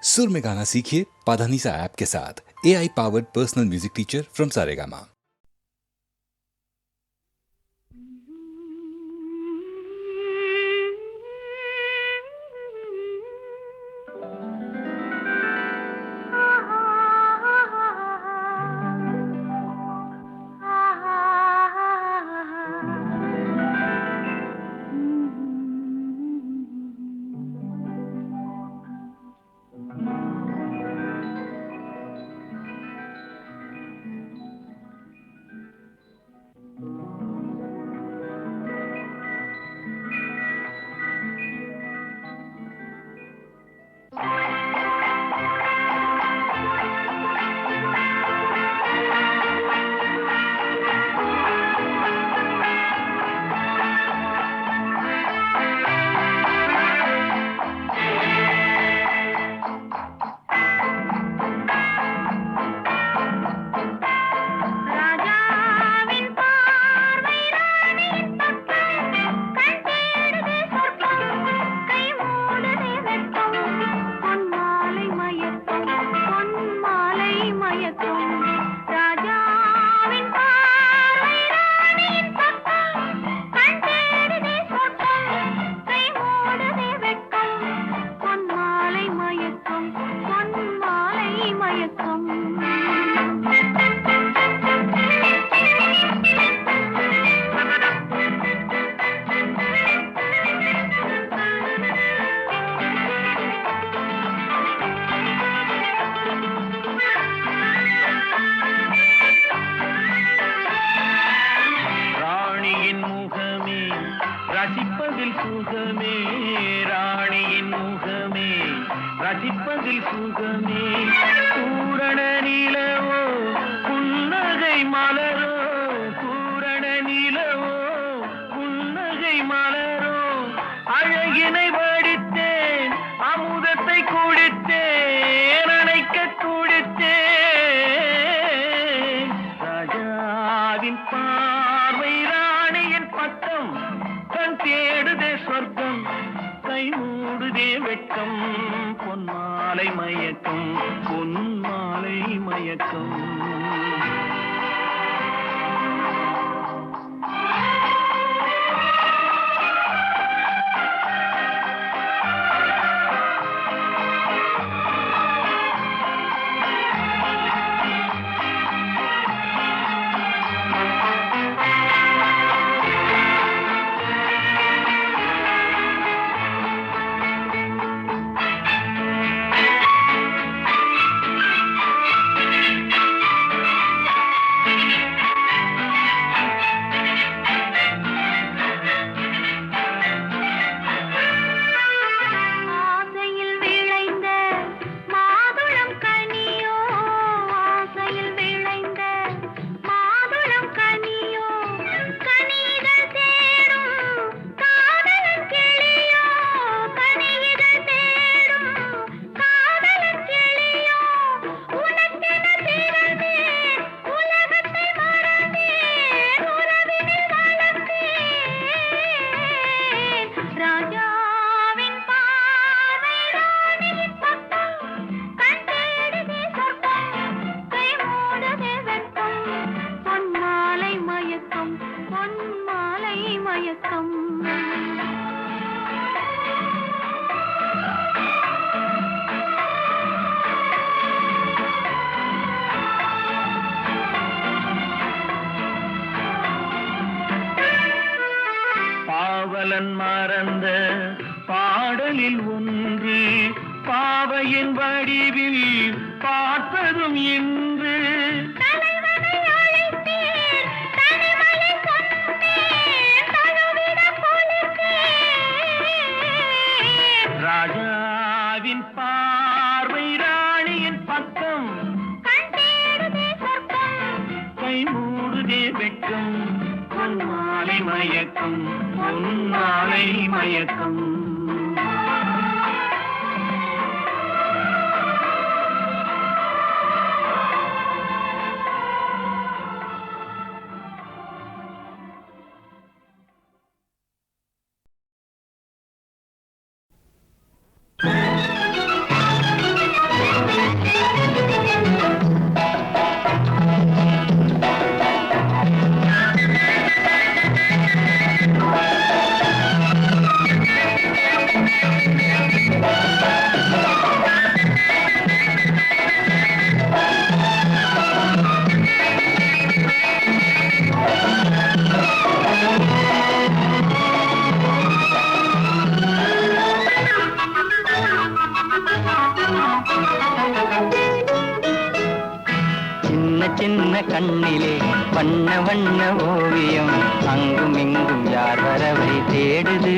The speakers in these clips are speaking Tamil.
सुर में गाना सीखिए पाधानीसा ऐप के साथ। AI powered personal music teacher from Saregama. ரசிப்பதில் சுகமே ராணியின் முகமே ரசிப்பதில் சுகமே பூரண நிலவோ புன்னகை மலரோ பூரண நிலவோ புன்னகை மலரோ அழகினை வடித்தேன் அமுதத்தை குடித்தேன் அணைக்க குடித்தேன் ராஜாவின் பார்வை ராணியின் பக்கம் தேடுதே சொர்க்கம் கை மூடுதே வெட்கம் பொன்மாலை மயக்கம் பொன்மாலை மயக்கம் பாவலன் மறந்த பாடலில் ஒன்று பாவையின் வடிவில் பார்ப்பதும் இன்று ராஜாவின் பார்வை ராணியின் பக்கம் கை மூடுதே வெட்கம் பொன்மாலை மயக்கம் பொன்மாலை மயக்கம் சின்ன கண்ணிலே வண்ண வண்ண ஓவியம் அங்கும் இங்கும் யார் வரவை தேடுது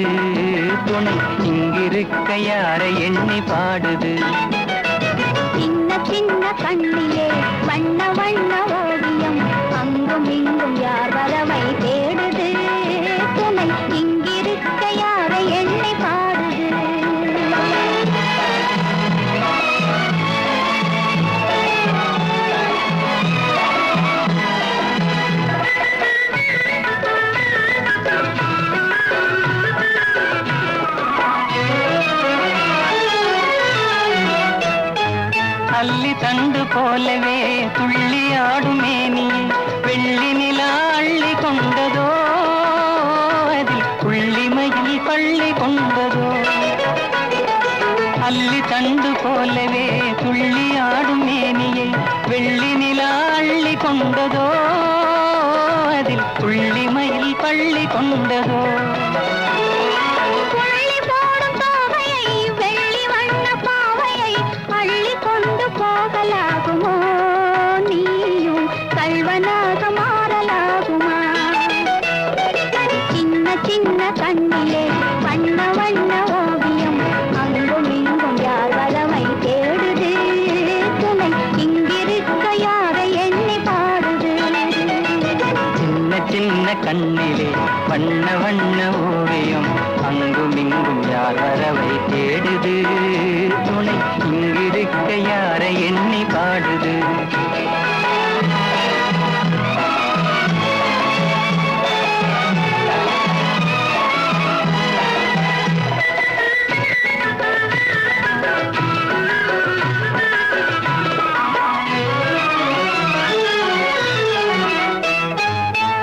துணை இங்கிருக்க யாரை எண்ணி பாடுது சின்ன சின்ன கண்ணிலே வண்ண வண்ண ஓவியம் அங்கும் இங்கும் யார் வரவை தேடுது துணை இங்கிருக்க யாரை எண்ணி பாடுது அல்லி தண்டு போலவே துள்ளி ஆடுமே நீ வெள்ளி நிலா அள்ளி கொண்டதோ அதில் புள்ளிமையில் பள்ளி கொண்டதோ அல்லி தண்டு போலவே துள்ளி ஆடுமே நீயை வெள்ளி நிலா அள்ளி கொண்டதோ அதில் புள்ளிமையில் பள்ளி கொண்டதோ போகலாகுமோ நீயும் கல்வனாக மாறலாகுமா சின்ன சின்ன கண்ணிலே வண்ண வண்ண ஓவியம் அங்கும் இங்கும் யார் வரவை தேடுது துணை இங்கிருக்க யாரை எண்ணி பாடுது சின்ன சின்ன கண்ணிலே வண்ண வண்ண ஓவியம் அங்கும் இங்கும் யார் வரவை தேடுது துணை இங்கிருக்க யாரை எண்ணி பாடுது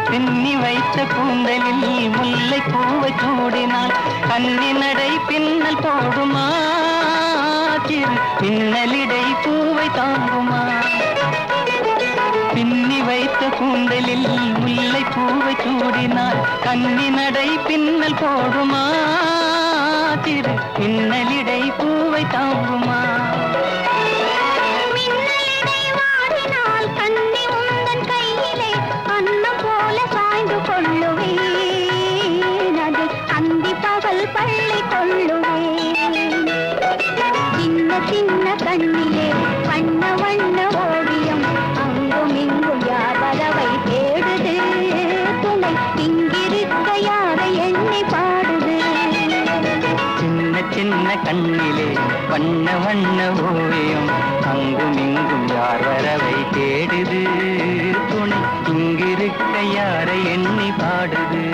பின்னி வைத்த கூந்தலில் முல்லை பூவை சூடினால் கண்ணி நடை பின்னல் போடுமா சிறு பின்னலிடை பூவை தாங்குமா பின்னி வைத்த கூந்தலில் முல்லை பூவை சூடினால் கண்ணி நடை பின்னல் போடுமா சிறு பின்னலிடை பூவை தாங்குமா பள்ளி கொள்ளுவேன் சின்ன சின்ன கண்ணிலே வண்ண வண்ண ஓவியம் அங்கும் இங்கும் யார் வரவை தேடுது துணை இங்கிருக்க யாரை எண்ணி பாடுது சின்ன சின்ன கண்ணிலே வண்ண வண்ண ஓவியம் அங்கும் இங்கும் யார் வரவை தேடுது துணை இங்கிருக்க யாரை எண்ணி பாடுது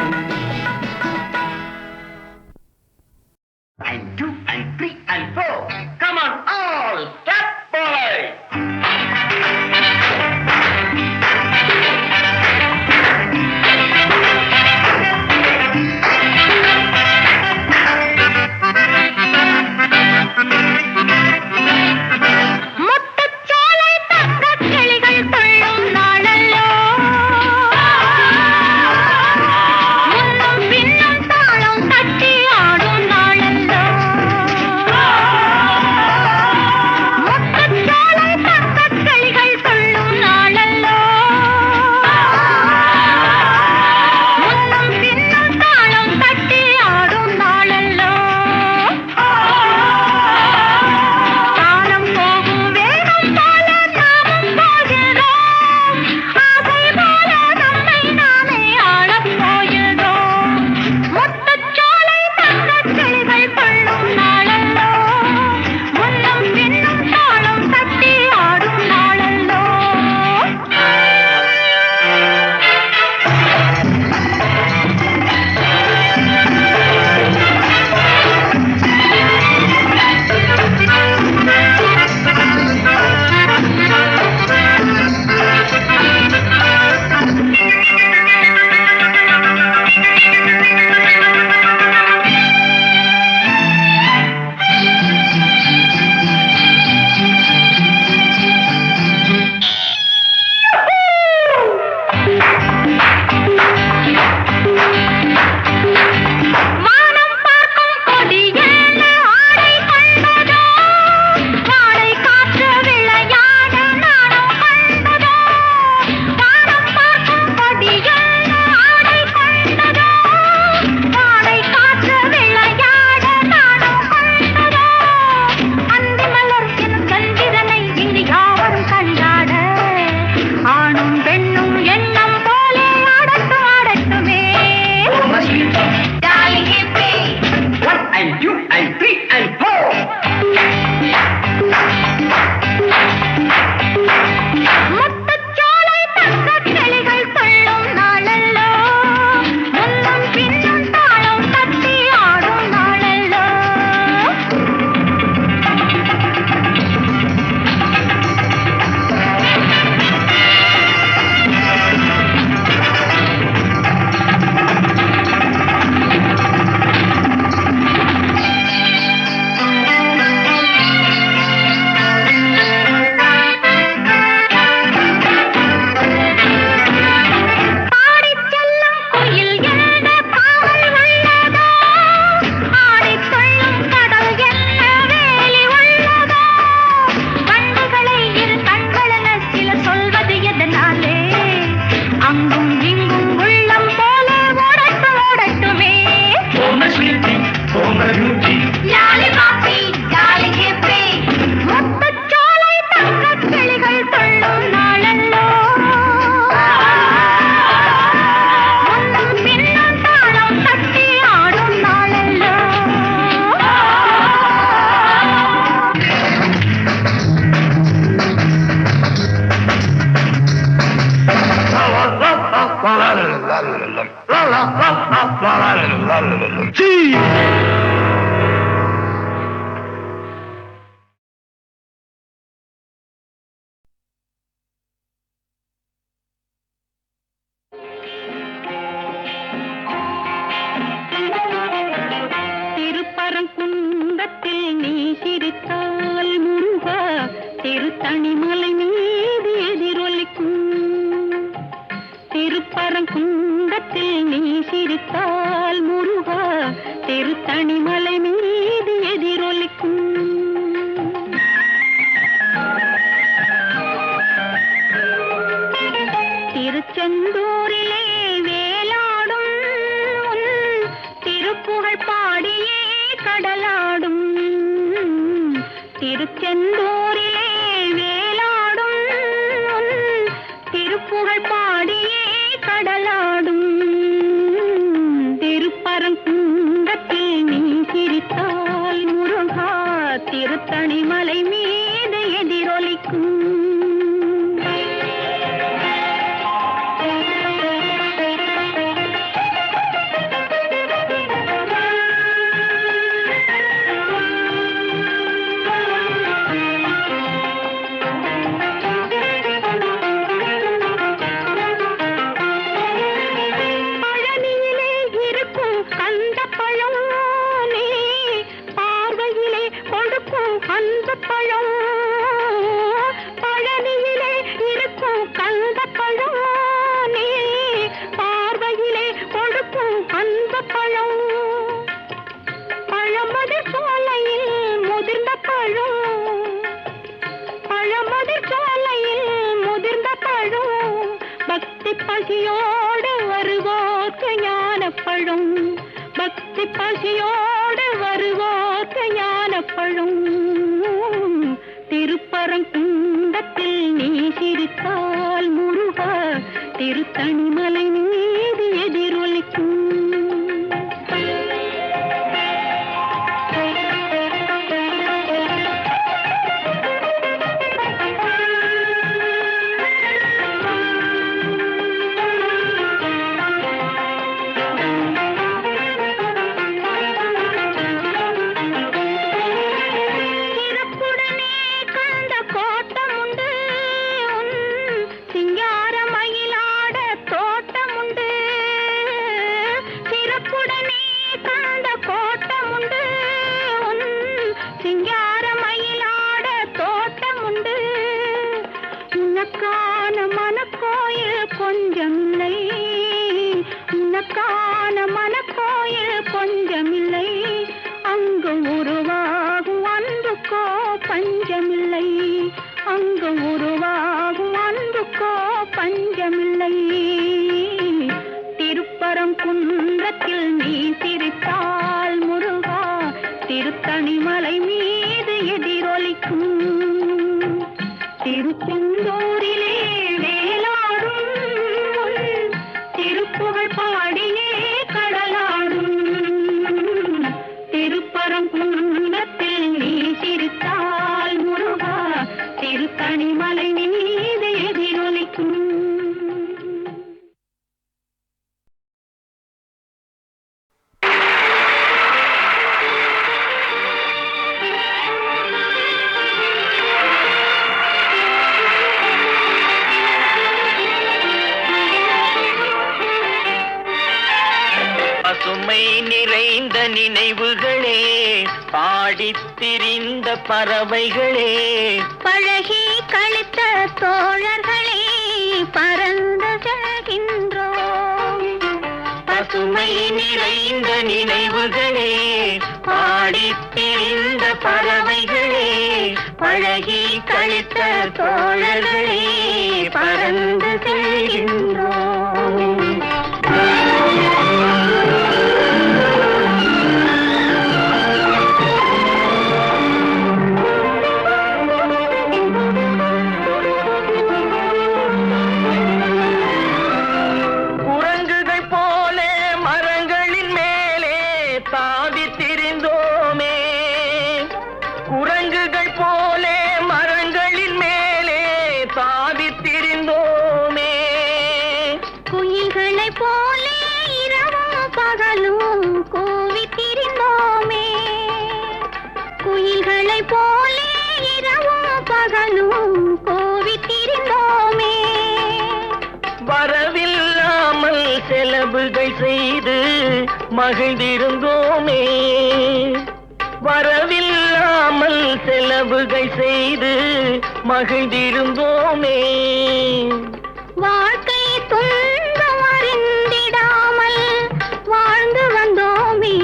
And 2 and 3 and 4. Come on, all step forward. முத்துச்சோலை தங்கக் கிளிகள் துள்ளும் நாளல்லோ முன்ன திருப்பரங்குன்றத்தில் நீ சிரித்தால் முருகா திருத்தணிமலை மீது எதிரொலிக்கும். திருப்பரங்குன்றத்தில் நீ சிரித்தால் முருகா திருத்தணிமலை மீது எதிரொலிக்கும். திருச்செந்தூரிலே வேலாடும் உன் திருப்புகழ் பாடியே கடலாடும். திருச்செந்தூரிலே வேலாடும் உன் திருப்புகழ் பாடியே கடலாடும். திருப்பரங்குன்றத்தில் நீ சிரித்தால் முருகா திருத்தணிமலை மீது எதிரொலிக்கும். பழனியிலே இருக்கும் கந்த பழம் நீ பார்வையிலே கொடுக்கும் அந்த பழம். பழமதிர் சோலையில் முதிர்ந்த பழம். பழமதிர் சோலையில் முதிர்ந்த பழம். பக்தி பசியோடு வருவோர்க்கு ஞான பழம். பக்தி பசியோடு வருவோர்க்கு ஞான பழம். திருப்பரங்குன்றத்தில் நீ சிரித்தால் முருகா திருத்தணிமலை மீது எதிரொலிக்கும். உனக்கான மனக்கோயில் கொஞ்சமில்லை. உனக்கான மனக்கோயில் கொஞ்சமில்லை. அங்கு உருவாகும் அன்புக்கோ பஞ்சமில்லை. அங்கு உருவாகும் அன்புக்கோ பஞ்சமில்லை. திருப்பரங்குன்றத்தில் நீ சிரித்தால் முருகா திருத்தணிமலை மீது எதிரொலிக்கும். திருச்செந்தூரிலே வேலாடும் திருப்புகழ் பாடியே கடலாடும். திருப்பரங்குன்றத்தில் நீ சிரித்தால் முருகா திருத்தணிமலை மீது எதிரொலிக்கும். பசுமை நிறைந்த நினைவுகளே பாடித் திரிந்த பறவைகளே பழகி கழித்த தோழர்களே பறந்து செல்கின்றோம். பசுமை நிறைந்த நினைவுகளே பாடித் திரிந்த பறவைகளே பழகி கழித்த தோழர்களே பறந்து செல்கின்றோம். செலவுகள் செய்து மகிழ்ந்திருந்தோமே, வரவில்லாமல் செலவுகள் செய்து மகிழ்ந்திருந்தோமே. வாழ்க்கை துன்பம் அறிந்திடாமல் வாழ்ந்து வந்தோமே,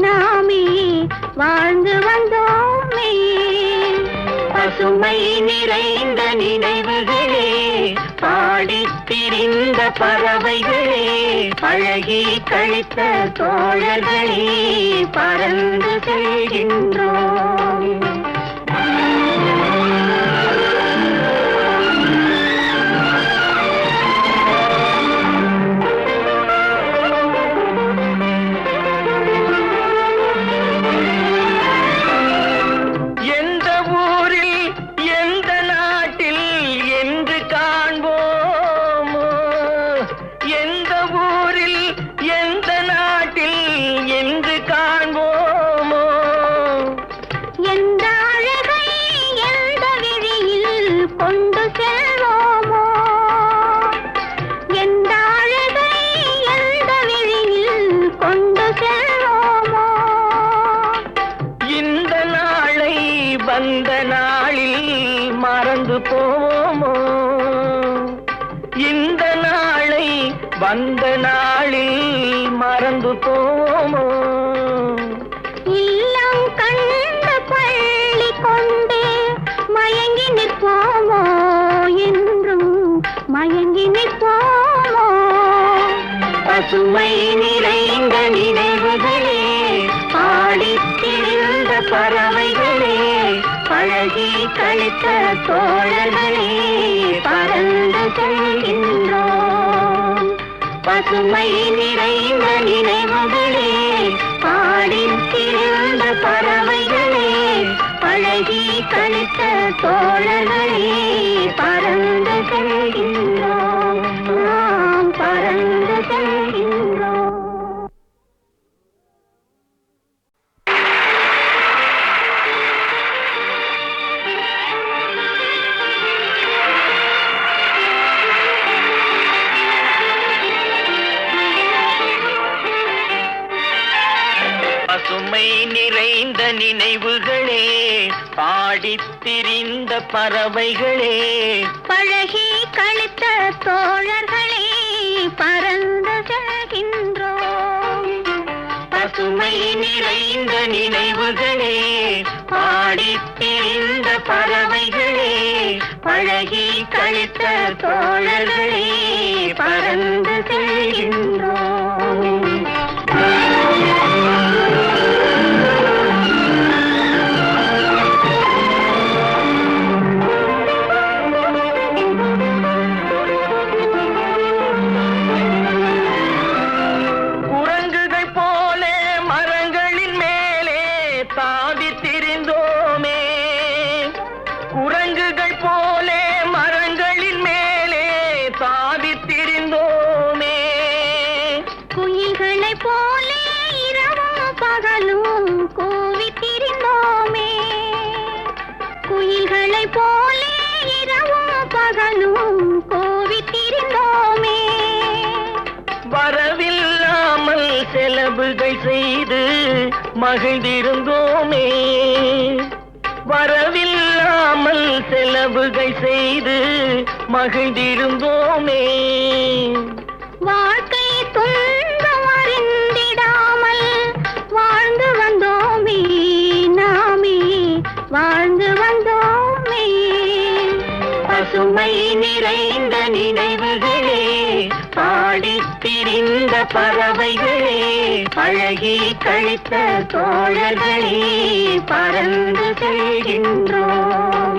நாமே வாழ்ந்து வந்தோமே. பசுமை நிறைந்த நினைவுகளே, பாடித் திரிந்த பறவைகளே, பழகி கழித்த தோழர்களே, பறந்து செல்கின்றோம். வந்த நாளில் மறந்து போவோமோ, இந்த நாளை வந்த நாளில் மறந்து போவோமோ. இல்லம் கண்ட பள்ளி கொண்டு மயங்கி நிற்போமோ, என்றும் மயங்கி நிற்போமோ. பசுமை நிறைந்த நினைவுகளே, பாடித் திரிந்த பறவைகளே, பழகி கழித்த தோழர்களே, பறந்து செல்கின்றோம். பசுமை நிறைந்த நினைவுகளே, பாடித் திரிந்த பறவைகளே, பழகி கழித்த தோழர்களே, பறந்து செல்கின்றோம். நாம் பறந்து செல்கின்றோம். பசுமை நிறைந்த நினைவுகளே, பாடித் திரிந்த பறவைகளே, பழகி கழித்த தோழர்களே, பறந்து செல்கின்றோம். பசுமை நிறைந்த நினைவுகளே, பாடித் திரிந்த பறவைகளே, பழகி கழித்த தோழர்களே, பறந்து செல்கின்றோம். போலே இரவும் பகலும் கோவித்திருந்தோமே, வரவில்லாமல் செலவுகள் செய்து மகிழ்ந்திருந்தோமே, வரவில்லாமல் செலவுகள் செய்து மகிழ்ந்திருந்தோமே. வாழ்க்கை துன்பம் அறிந்திடாமல் வாழ்ந்து வந்தோமே, நாமே வாழ்ந்து வந்தோமே. பசுமை நிறைந்த நினைவுகளே, பாடித் திரிந்த பறவைகளே, பழகி கழித்த தோழர்களே, பறந்து செல்கின்றோம்.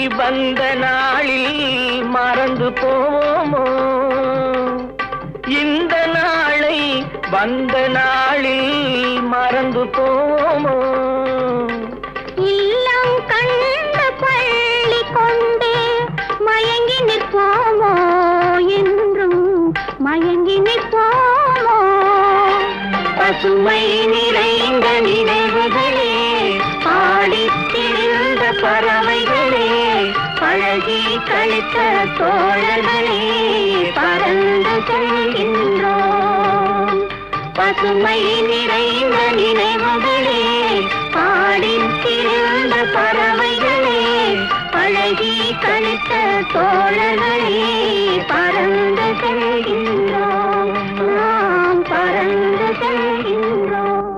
வந்த நாளில் மறந்து போவோமோ, இந்த நாளை வந்த நாளில் மறந்து போவோமோ. இல்லம் கண்ட பள்ளி கொண்டு மயங்கி நிற்போமோ, என்றும் மயங்கி நிற்போமோ. பசுமை நிறைந்த நினைவுகளே, பாடித்திருந்த பறவைகளே, பழகி கழித்த தோழர்களே, பறந்து செல்கின்றோம். பசுமை நிறைந்த நினைவுகளே, பாடித்திருந்த பறவைகளே, பழகி கழித்த தோழர்களே, பறந்து செல்கின்றோம். நாம் பறந்து செல்கின்றோம்.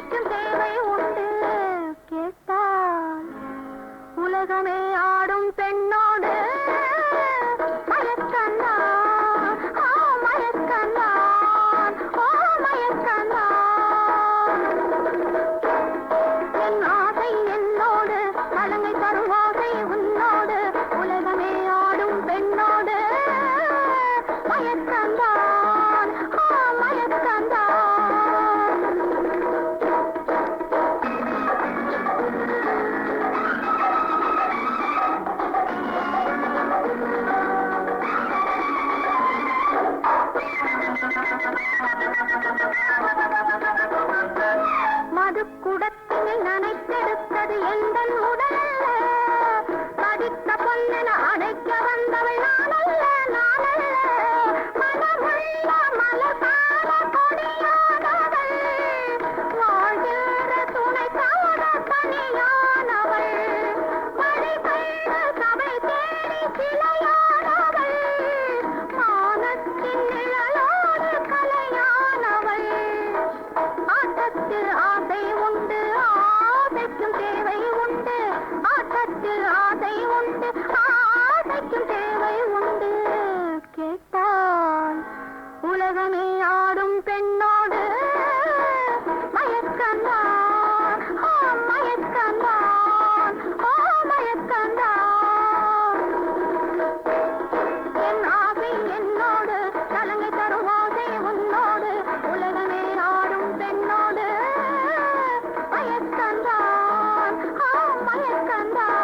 ஆசைக்கும் தேவை உண்டு கேட்டால் உலகமே ஆடும் பெண்ணோடு மயக்கந்தான் மயக்கந்தான் மயக்கந்தான் என் ஆசை என்னோடு கலங்கை தரும் ஆசை உன்னோடு உலகமே ஆடும் பெண்ணோடு மயக்கந்தான் மயக்கந்தான் மது குடத்தினில் நனைத்தெடுத்தது எந்தன் உடலல்ல படித்த பொன்னென அடைக்க வந்தவள் நானல்ல நானல்ல மனமுள்ள மலர்கால கொடியானவள் வாழ்கிற துணைக்காக தனியானவள் மடிபெய்த சபை தேடி சிலையானவள் மானத்தின் நிழலோடு கலையானவள் ஆட்டத்தில் ஆசை உண்டு ஆசைக்கும் தேவை உண்டு ஆட்டத்தில் ஆசை உண்டு ஆசைக்கும் தேவை உண்டு கேட்டால் உலகமே ஆடும் பெண்ணோடு மயக்கந்தான் மயக்கந்தான் மயக்கந்தான் என் ஆசை என்னோடு கலங்கை தரும் ஆசை உன்னோடு உலகமே ஆடும் பெண்ணோடு மயக்கந்தான் மயக்கந்தான்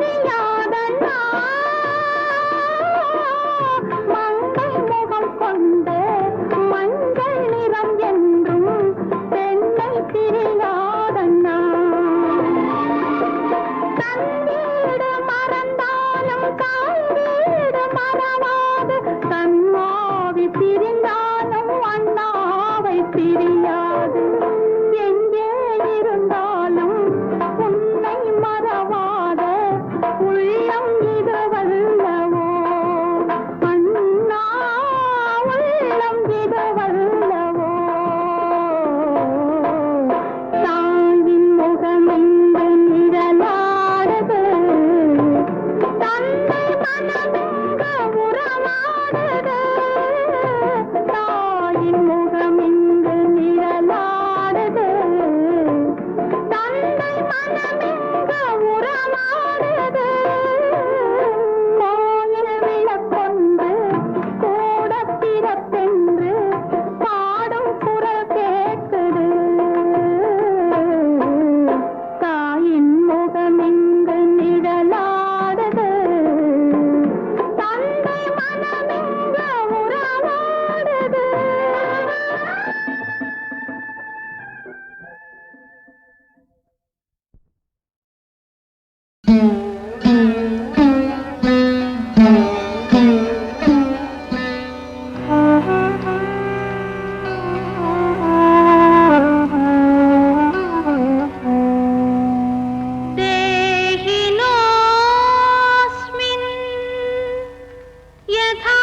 தெரியாதண்ணா மங்கை முகம் கொண்டு மஞ்சள் நிறம் என்றும் பெண்ணை தெரியாதண்ணா தன்னீடு மறந்தாலும் காய்வீடு மறவாது தன்மாவி பிரிந்தாலும் அண்ணாவை பிரியாது எங்கே இருந்தாலும் உன்னை மறவாத உள்ளம் இது வல்லவோ அண்ணா உள்ளம் இது வல்லவோ தாயின் முகமென்று நிழலாடுது தந்தை மனமெங்க உறவாடுது தாயின் முகமென்று நிழலாடுது தந்தை மனமெங்க உறவாடுது கோயில் விளக்கொன்று கூட திறப்பென்று பாடும் குரல் கேட்குது தாயின் முகமெங்கு நிழலாடுது தந்தை மனமெங்க உறவாடுது देहिनोऽस्मिन् यथा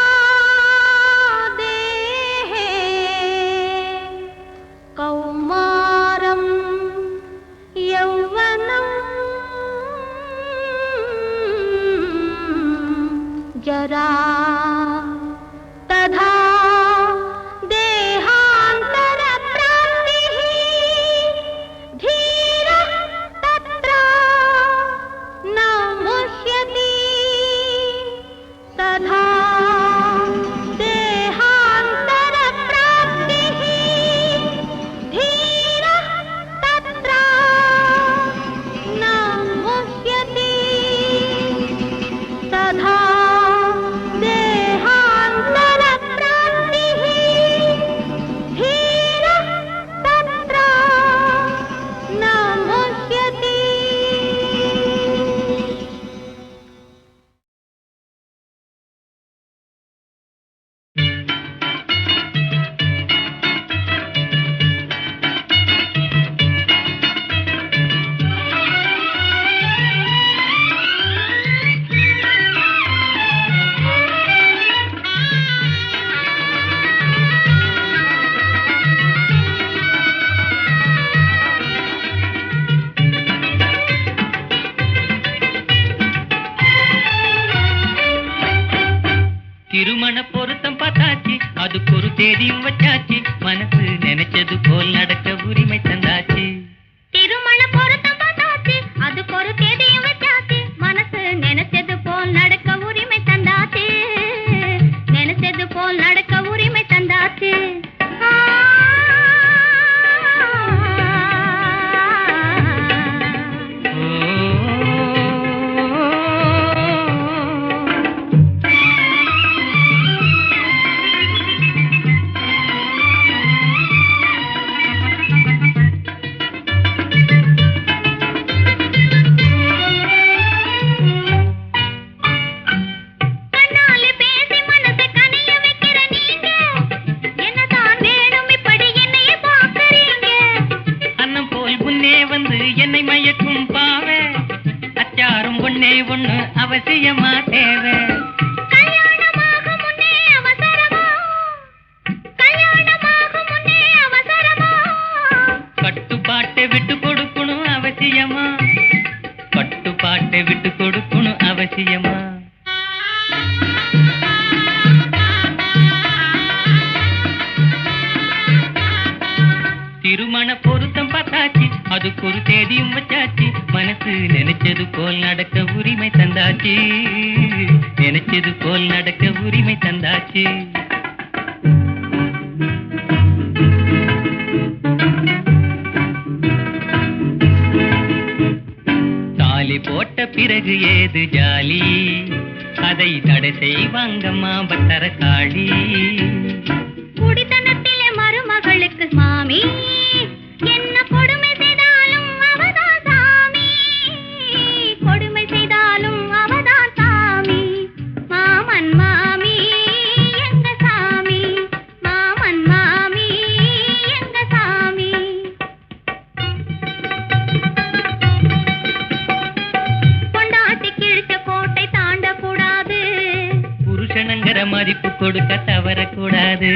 देहे कौमारं यौवनं जरा तथा देहान्तरप्राप्तिः धीरः तत्र न मुह्यति तथा देहान्तरप्राप्तिः धीरः तत्र न मुह्यति तथा देहान्तरप्राप्तिः धीरः तत्र न मुह्यति திருமண பொருத்தம் பார்த்தாச்சு அதுக்கு ஒரு தேதியும் வச்சாச்சு மனசு நினைச்சது போல் நடக்க உரிமை தந்தாச்சு திருமண பொருத்தம் பார்த்தாச்சு அதுக்கு ஒரு தேதியும் வச்சாச்சு மனசு நினைச்சது போல் நடக்க உரிமை தந்தாச்சு நினைச்சது போல் நடக்க உரிமை தந்தாச்சு கண்ணாலே பேசி மனசை கனிய வைக்கிற நீங்க என்னதான் வேணும் இப்படி என்னையே பார்க்கறீங்க அன்னம் போல் முன்னே வந்து என்னை மயக்கும் பாவே அச்சாரும் ஒன்னே ஒண்ணு அவசியமா தேவை கல்யாணமாகும் முன்னே அவசரமா கல்யாணமாகும் முன்னே அவசரமா கட்டுப்பாட்டை விட்டு கொடுக்கணும் அவசியமா கட்டுப்பாட்டை விட்டு கொடுக்கணும் அவசியமா திருமண பொருத்தம் பார்த்தாச்சு அதுக்கு ஒரு தேதியும் வச்சாச்சு மனசு நினைச்சது போல் நடக்க உரிமை தந்தாச்சு நினைச்சது போல் நடக்க உரிமை தந்தாச்சு தாலி போட்ட பிறகு ஏது ஜாலி அதை தடை செய்வாங்கம்மா பத்தர காளி குடித்தனத்திலே மருமகளுக்கு மாமி என்ன கொடுமை செய்தாலும் அவதான் சாமி கொடுமை செய்தாலும் அவதான் சாமி மாமன் மாமி எங்க சாமி மாமன் மாமி எங்க சாமி கொண்டாட்டி கிழிச்ச கோட்டை தாண்டக்கூடாது புருஷனங்கிற மதிப்பு கொடுக்க தவறக்கூடாது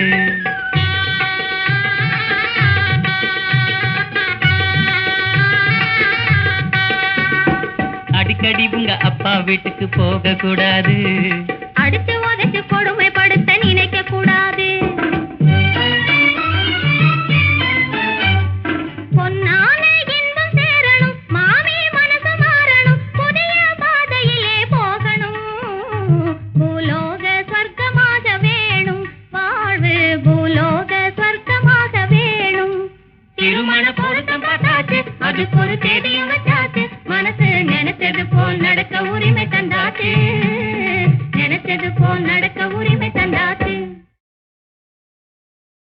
அடிக்கடி உங்க அப்பா வீட்டுக்கு போக கூடாது அடிச்சு உதைச்சு கொடுமைப்படுத்த நினைக்க கூடாது பொன்னான இன்பம் சேரணும் மாமி மனசு மாறணும் புதிய பாதையிலே போகணும் பூலோக சொர்க்கமாக வேணும் வாழ்வு பூலோக சொர்க்கமாக வேணும் திருமண பொருத்தம் பார்த்தாச்சு அதுக்கு ஒரு தேதியும் வச்சாச்சு மனசு நினைச்சது போல் நடக்க உரிமை தந்தாச்சு நினைச்சது போல் நடக்க